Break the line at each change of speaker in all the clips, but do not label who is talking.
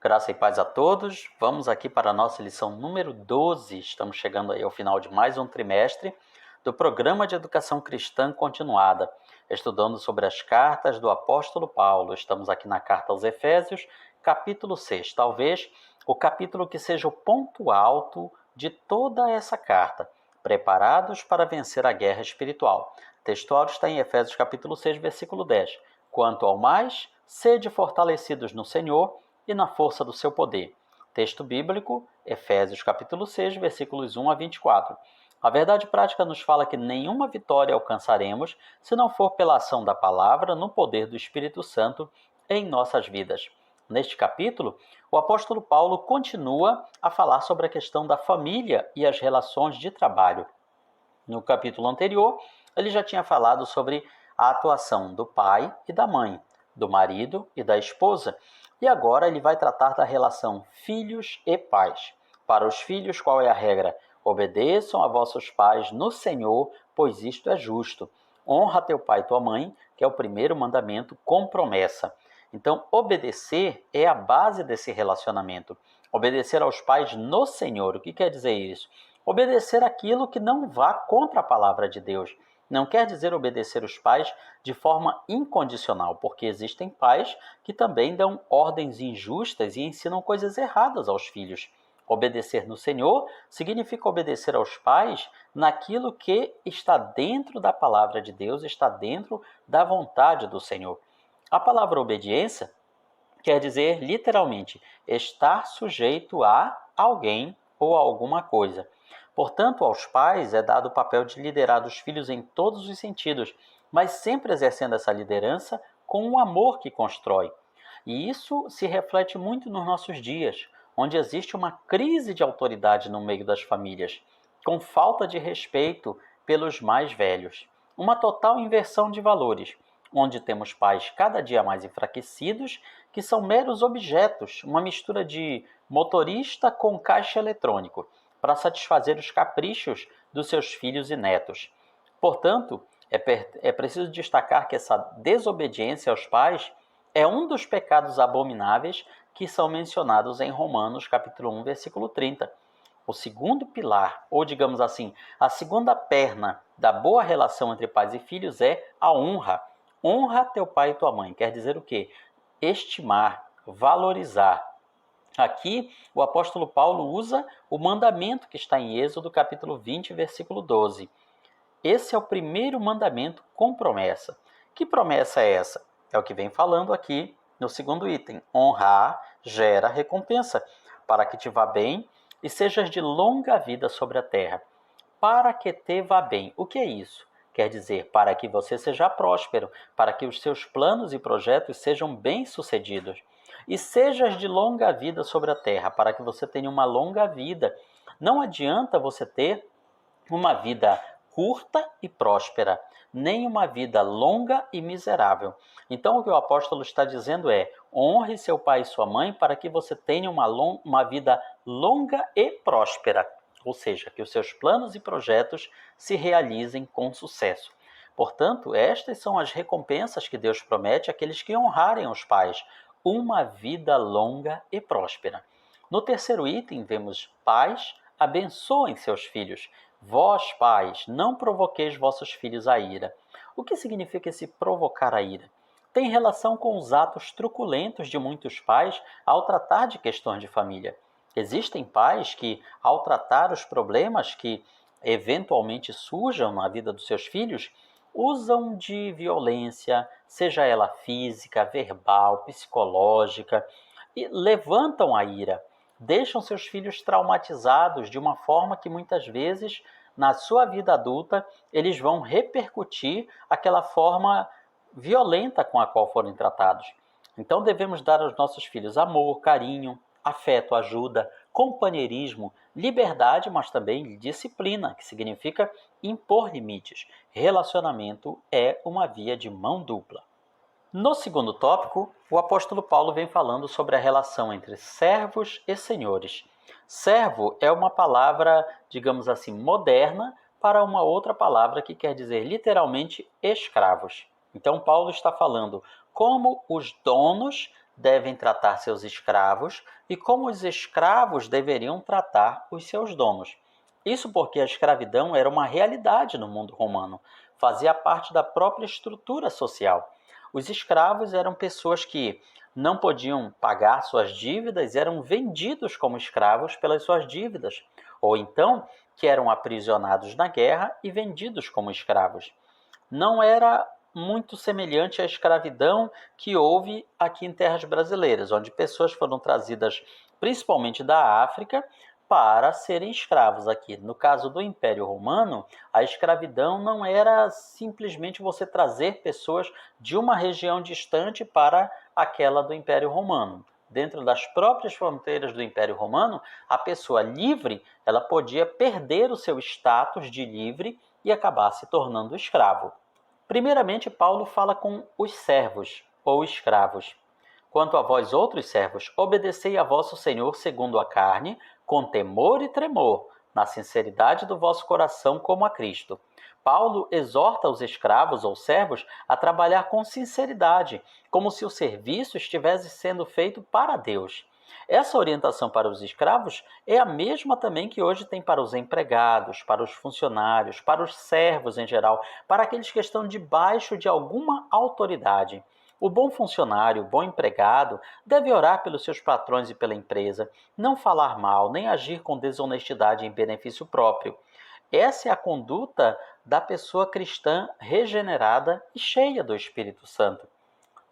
Graça e paz a todos. Vamos aqui para a nossa lição número 12. Estamos chegando aí ao final de mais um trimestre do Programa de Educação Cristã Continuada, estudando sobre as cartas do apóstolo Paulo. Estamos aqui na carta aos Efésios, capítulo 6. Talvez o capítulo que seja o ponto alto de toda essa carta. Preparados para vencer a guerra espiritual. O textual está em Efésios capítulo 6, versículo 10. Quanto ao mais, sede fortalecidos no Senhor e na força do seu poder. Texto bíblico, Efésios capítulo 6, versículos 1 a 24. A verdade prática nos fala que nenhuma vitória alcançaremos se não for pela ação da palavra no poder do Espírito Santo em nossas vidas. Neste capítulo, o apóstolo Paulo continua a falar sobre a questão da família e as relações de trabalho. No capítulo anterior, ele já tinha falado sobre a atuação do pai e da mãe, do marido e da esposa, e agora ele vai tratar da relação filhos e pais. Para os filhos, qual é a regra? Obedeçam a vossos pais no Senhor, pois isto é justo. Honra teu pai e tua mãe, que é o primeiro mandamento com promessa. Então, obedecer é a base desse relacionamento. Obedecer aos pais no Senhor. O que quer dizer isso? Obedecer aquilo que não vá contra a palavra de Deus. Não quer dizer obedecer os pais de forma incondicional, porque existem pais que também dão ordens injustas e ensinam coisas erradas aos filhos. Obedecer no Senhor significa obedecer aos pais naquilo que está dentro da palavra de Deus, está dentro da vontade do Senhor. A palavra obediência quer dizer, literalmente, estar sujeito a alguém ou a alguma coisa. Portanto, aos pais é dado o papel de liderar os filhos em todos os sentidos, mas sempre exercendo essa liderança com o amor que constrói. E isso se reflete muito nos nossos dias, onde existe uma crise de autoridade no meio das famílias, com falta de respeito pelos mais velhos. Uma total inversão de valores, onde temos pais cada dia mais enfraquecidos, que são meros objetos, uma mistura de motorista com caixa eletrônico, para satisfazer os caprichos dos seus filhos e netos. Portanto, é preciso destacar que essa desobediência aos pais é um dos pecados abomináveis que são mencionados em Romanos capítulo 1, versículo 30. O segundo pilar, ou digamos assim, a segunda perna da boa relação entre pais e filhos é a honra. Honra teu pai e tua mãe. Quer dizer o quê? Estimar, valorizar. Aqui, o apóstolo Paulo usa o mandamento que está em Êxodo, capítulo 20, versículo 12. Esse é o primeiro mandamento com promessa. Que promessa é essa? É o que vem falando aqui no segundo item. Honrar gera recompensa, para que te vá bem e sejas de longa vida sobre a terra. Para que te vá bem. O que é isso? Quer dizer, para que você seja próspero, para que os seus planos e projetos sejam bem-sucedidos. E sejas de longa vida sobre a terra, para que você tenha uma longa vida. Não adianta você ter uma vida curta e próspera, nem uma vida longa e miserável. Então, o que o apóstolo está dizendo é: honre seu pai e sua mãe para que você tenha uma vida longa e próspera. Ou seja, que os seus planos e projetos se realizem com sucesso. Portanto, estas são as recompensas que Deus promete àqueles que honrarem os pais. Uma vida longa e próspera. No terceiro item, vemos: pais, abençoem seus filhos. Vós, pais, não provoqueis vossos filhos a ira. O que significa esse provocar a ira? Tem relação com os atos truculentos de muitos pais ao tratar de questões de família. Existem pais que, ao tratar os problemas que eventualmente surjam na vida dos seus filhos, usam de violência, seja ela física, verbal, psicológica, e levantam a ira. Deixam seus filhos traumatizados de uma forma que muitas vezes, na sua vida adulta, eles vão repercutir aquela forma violenta com a qual foram tratados. Então devemos dar aos nossos filhos amor, carinho, afeto, ajuda, companheirismo, liberdade, mas também disciplina, que significa impor limites. Relacionamento é uma via de mão dupla. No segundo tópico, o apóstolo Paulo vem falando sobre a relação entre servos e senhores. Servo é uma palavra, digamos assim, moderna para uma outra palavra que quer dizer literalmente escravos. Então, Paulo está falando como os donos devem tratar seus escravos e como os escravos deveriam tratar os seus donos. Isso porque a escravidão era uma realidade no mundo romano, fazia parte da própria estrutura social. Os escravos eram pessoas que não podiam pagar suas dívidas, eram vendidos como escravos pelas suas dívidas, ou então que eram aprisionados na guerra e vendidos como escravos. Não era muito semelhante à escravidão que houve aqui em terras brasileiras, onde pessoas foram trazidas principalmente da África para serem escravos aqui. No caso do Império Romano, a escravidão não era simplesmente você trazer pessoas de uma região distante para aquela do Império Romano. Dentro das próprias fronteiras do Império Romano, a pessoa livre, ela podia perder o seu status de livre e acabar se tornando escravo. Primeiramente, Paulo fala com os servos ou escravos. Quanto a vós outros servos, obedecei a vosso Senhor segundo a carne, com temor e tremor, na sinceridade do vosso coração como a Cristo. Paulo exorta os escravos ou servos a trabalhar com sinceridade, como se o serviço estivesse sendo feito para Deus. Essa orientação para os escravos é a mesma também que hoje tem para os empregados, para os funcionários, para os servos em geral, para aqueles que estão debaixo de alguma autoridade. O bom funcionário, o bom empregado, deve orar pelos seus patrões e pela empresa, não falar mal, nem agir com desonestidade em benefício próprio. Essa é a conduta da pessoa cristã regenerada e cheia do Espírito Santo.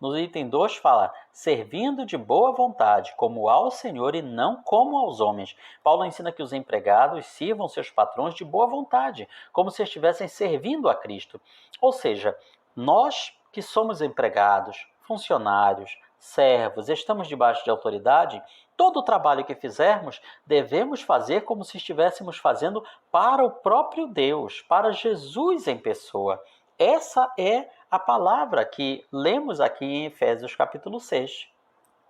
No item 2 fala, servindo de boa vontade, como ao Senhor e não como aos homens. Paulo ensina que os empregados sirvam seus patrões de boa vontade, como se estivessem servindo a Cristo. Ou seja, nós que somos empregados, funcionários, servos, estamos debaixo de autoridade, todo o trabalho que fizermos, devemos fazer como se estivéssemos fazendo para o próprio Deus, para Jesus em pessoa. Essa é a palavra que lemos aqui em Efésios capítulo 6.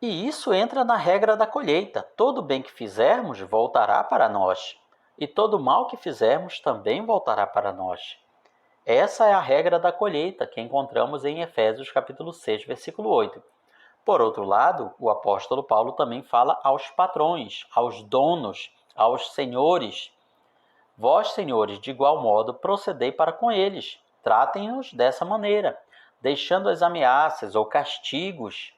E isso entra na regra da colheita. Todo bem que fizermos voltará para nós, e todo mal que fizermos também voltará para nós. Essa é a regra da colheita que encontramos em Efésios capítulo 6, versículo 8. Por outro lado, o apóstolo Paulo também fala aos patrões, aos donos, aos senhores. Vós, senhores, de igual modo, procedei para com eles. Tratem-nos dessa maneira, deixando as ameaças ou castigos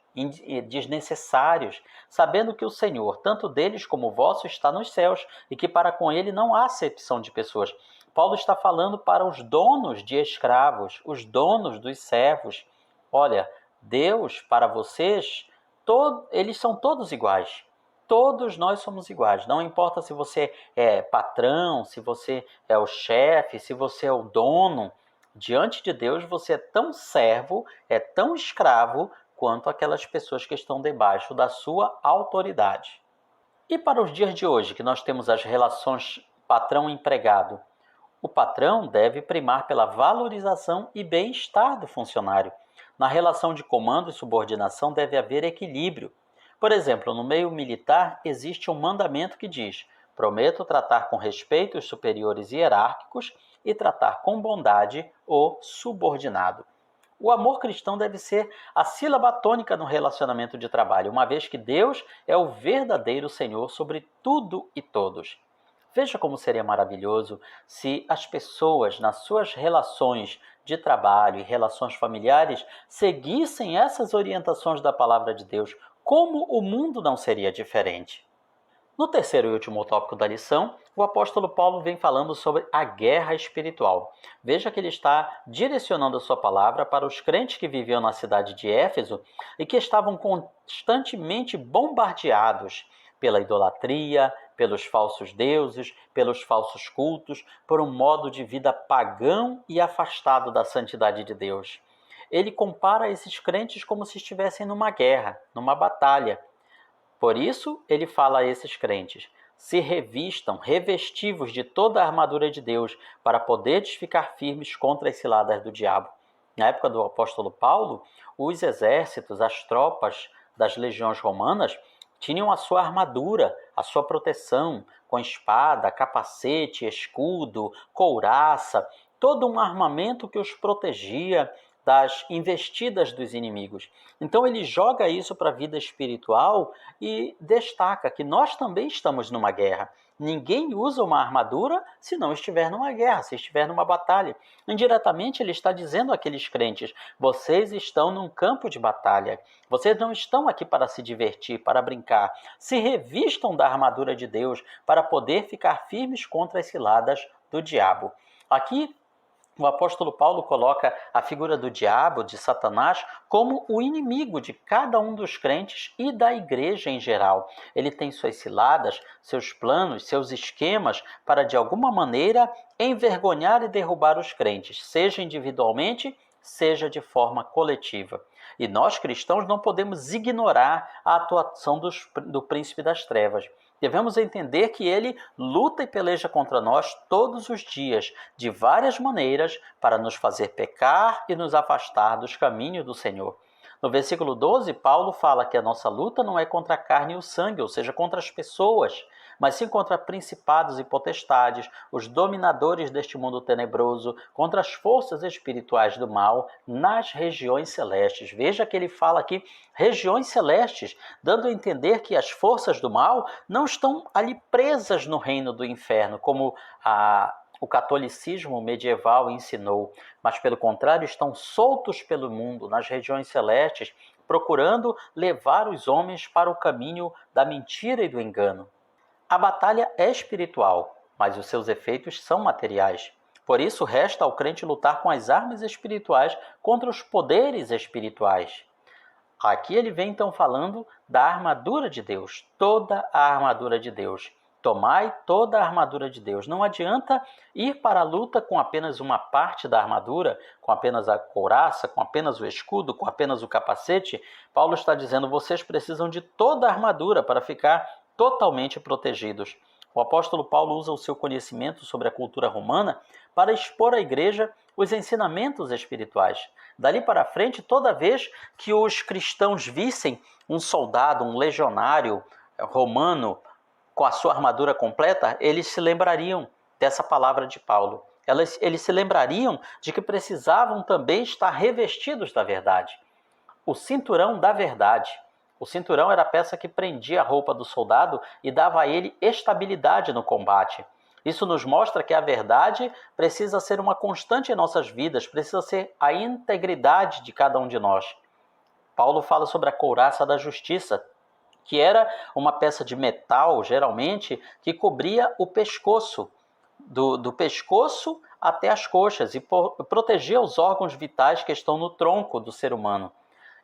desnecessários, sabendo que o Senhor, tanto deles como vosso, está nos céus, e que para com ele não há acepção de pessoas. Paulo está falando para os donos de escravos, os donos dos servos. Olha, Deus, para vocês, eles são todos iguais. Todos nós somos iguais. Não importa se você é patrão, se você é o chefe, se você é o dono. Diante de Deus, você é tão servo, é tão escravo, quanto aquelas pessoas que estão debaixo da sua autoridade. E para os dias de hoje, que nós temos as relações patrão-empregado, o patrão deve primar pela valorização e bem-estar do funcionário. Na relação de comando e subordinação deve haver equilíbrio. Por exemplo, no meio militar existe um mandamento que diz: prometo tratar com respeito os superiores hierárquicos e tratar com bondade o subordinado. O amor cristão deve ser a sílaba tônica no relacionamento de trabalho, uma vez que Deus é o verdadeiro Senhor sobre tudo e todos. Veja como seria maravilhoso se as pessoas, nas suas relações de trabalho e relações familiares, seguissem essas orientações da palavra de Deus. Como o mundo não seria diferente? No terceiro e último tópico da lição, o apóstolo Paulo vem falando sobre a guerra espiritual. Veja que ele está direcionando a sua palavra para os crentes que viviam na cidade de Éfeso e que estavam constantemente bombardeados pela idolatria, pelos falsos deuses, pelos falsos cultos, por um modo de vida pagão e afastado da santidade de Deus. Ele compara esses crentes como se estivessem numa guerra, numa batalha. Por isso, ele fala a esses crentes: se revistam, revestivos de toda a armadura de Deus, para poderes ficar firmes contra as ciladas do diabo. Na época do apóstolo Paulo, os exércitos, as tropas das legiões romanas, tinham a sua armadura, a sua proteção, com espada, capacete, escudo, couraça, todo um armamento que os protegia das investidas dos inimigos. Então ele joga isso para a vida espiritual e destaca que nós também estamos numa guerra. Ninguém usa uma armadura se não estiver numa guerra, se estiver numa batalha. Indiretamente ele está dizendo àqueles crentes: vocês estão num campo de batalha. Vocês não estão aqui para se divertir, para brincar. Se revistam da armadura de Deus para poder ficar firmes contra as ciladas do diabo. Aqui o apóstolo Paulo coloca a figura do diabo, de Satanás, como o inimigo de cada um dos crentes e da igreja em geral. Ele tem suas ciladas, seus planos, seus esquemas para, de alguma maneira, envergonhar e derrubar os crentes, seja individualmente, seja de forma coletiva. E nós, cristãos, não podemos ignorar a atuação do príncipe das trevas. Devemos entender que ele luta e peleja contra nós todos os dias, de várias maneiras, para nos fazer pecar e nos afastar dos caminhos do Senhor. No versículo 12, Paulo fala que a nossa luta não é contra a carne e o sangue, ou seja, contra as pessoas, mas sim contra principados e potestades, os dominadores deste mundo tenebroso, contra as forças espirituais do mal nas regiões celestes. Veja que ele fala aqui regiões celestes, dando a entender que as forças do mal não estão ali presas no reino do inferno, como o catolicismo medieval ensinou, mas pelo contrário estão soltos pelo mundo, nas regiões celestes, procurando levar os homens para o caminho da mentira e do engano. A batalha é espiritual, mas os seus efeitos são materiais. Por isso, resta ao crente lutar com as armas espirituais contra os poderes espirituais. Aqui ele vem então falando da armadura de Deus, toda a armadura de Deus. Tomai toda a armadura de Deus. Não adianta ir para a luta com apenas uma parte da armadura, com apenas a couraça, com apenas o escudo, com apenas o capacete. Paulo está dizendo: vocês precisam de toda a armadura para ficar totalmente protegidos. O apóstolo Paulo usa o seu conhecimento sobre a cultura romana para expor à igreja os ensinamentos espirituais. Dali para frente, toda vez que os cristãos vissem um soldado, um legionário romano com a sua armadura completa, eles se lembrariam dessa palavra de Paulo. Eles se lembrariam de que precisavam também estar revestidos da verdade. O cinturão da verdade. O cinturão era a peça que prendia a roupa do soldado e dava a ele estabilidade no combate. Isso nos mostra que a verdade precisa ser uma constante em nossas vidas, precisa ser a integridade de cada um de nós. Paulo fala sobre a couraça da justiça, que era uma peça de metal, geralmente, que cobria o pescoço, do pescoço até as coxas, e protegia os órgãos vitais que estão no tronco do ser humano.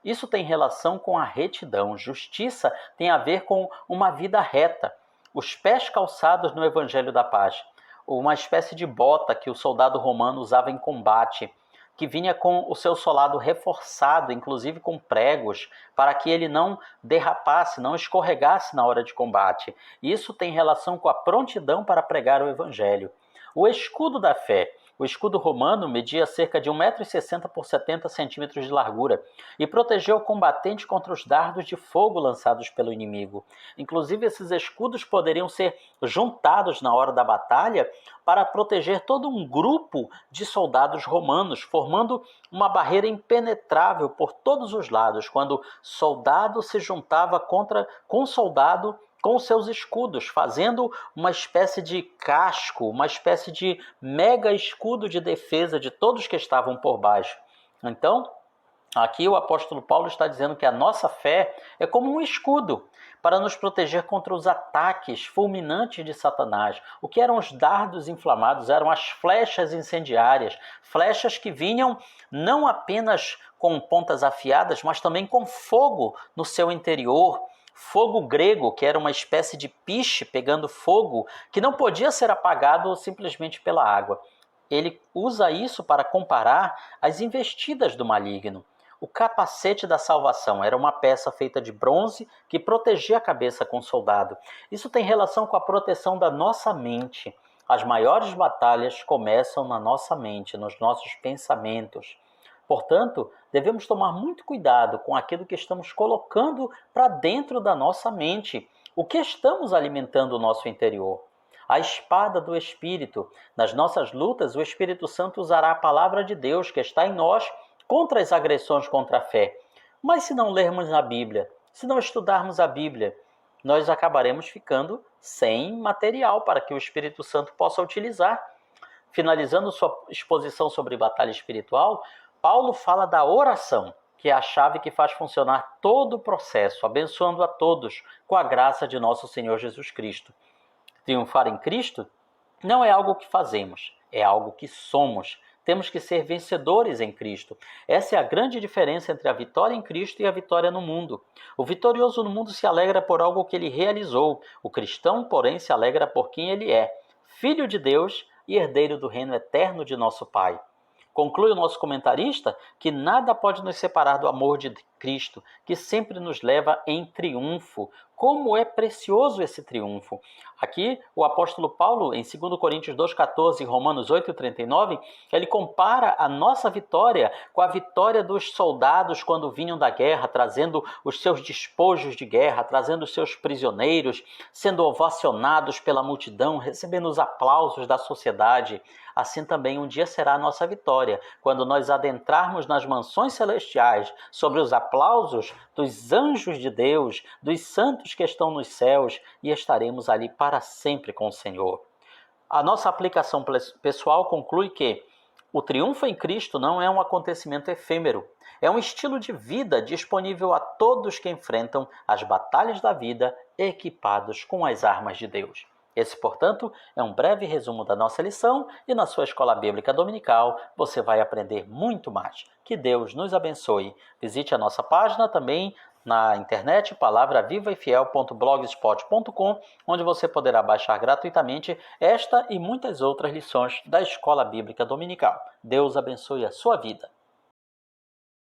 Isso tem relação com a retidão. Justiça tem a ver com uma vida reta. Os pés calçados no Evangelho da Paz. Uma espécie de bota que o soldado romano usava em combate, que vinha com o seu solado reforçado, inclusive com pregos, para que ele não derrapasse, não escorregasse na hora de combate. Isso tem relação com a prontidão para pregar o Evangelho. O escudo da fé. O escudo romano media cerca de 1,60 m por 70 cm de largura e protegeu o combatente contra os dardos de fogo lançados pelo inimigo. Inclusive, esses escudos poderiam ser juntados na hora da batalha para proteger todo um grupo de soldados romanos, formando uma barreira impenetrável por todos os lados, quando soldado se juntava com soldado com seus escudos, fazendo uma espécie de casco, uma espécie de mega escudo de defesa de todos que estavam por baixo. Então, aqui o apóstolo Paulo está dizendo que a nossa fé é como um escudo para nos proteger contra os ataques fulminantes de Satanás. O que eram os dardos inflamados? Eram as flechas incendiárias, flechas que vinham não apenas com pontas afiadas, mas também com fogo no seu interior. Fogo grego, que era uma espécie de piche pegando fogo, que não podia ser apagado simplesmente pela água. Ele usa isso para comparar as investidas do maligno. O capacete da salvação era uma peça feita de bronze que protegia a cabeça com o soldado. Isso tem relação com a proteção da nossa mente. As maiores batalhas começam na nossa mente, nos nossos pensamentos. Portanto, devemos tomar muito cuidado com aquilo que estamos colocando para dentro da nossa mente. O que estamos alimentando o nosso interior? A espada do Espírito. Nas nossas lutas, o Espírito Santo usará a palavra de Deus que está em nós contra as agressões contra a fé. Mas se não lermos a Bíblia, se não estudarmos a Bíblia, nós acabaremos ficando sem material para que o Espírito Santo possa utilizar. Finalizando sua exposição sobre batalha espiritual, Paulo fala da oração, que é a chave que faz funcionar todo o processo, abençoando a todos com a graça de nosso Senhor Jesus Cristo. Triunfar em Cristo não é algo que fazemos, é algo que somos. Temos que ser vencedores em Cristo. Essa é a grande diferença entre a vitória em Cristo e a vitória no mundo. O vitorioso no mundo se alegra por algo que ele realizou. O cristão, porém, se alegra por quem ele é, filho de Deus e herdeiro do reino eterno de nosso Pai. Conclui o nosso comentarista que nada pode nos separar do amor de Cristo, que sempre nos leva em triunfo. Como é precioso esse triunfo! Aqui, o apóstolo Paulo, em 2 Coríntios 2,14 e Romanos 8,39, ele compara a nossa vitória com a vitória dos soldados quando vinham da guerra, trazendo os seus despojos de guerra, trazendo os seus prisioneiros, sendo ovacionados pela multidão, recebendo os aplausos da sociedade. Assim também um dia será a nossa vitória, quando nós adentrarmos nas mansões celestiais, sobre os aplausos dos anjos de Deus, dos santos que estão nos céus, e estaremos ali para sempre com o Senhor. A nossa aplicação pessoal conclui que o triunfo em Cristo não é um acontecimento efêmero, é um estilo de vida disponível a todos que enfrentam as batalhas da vida equipados com as armas de Deus. Esse, portanto, é um breve resumo da nossa lição e na sua escola bíblica dominical você vai aprender muito mais. Que Deus nos abençoe. Visite a nossa página também na internet, palavravivaefiel.blogspot.com, onde você poderá baixar gratuitamente esta e muitas outras lições da escola bíblica dominical. Deus abençoe a sua vida.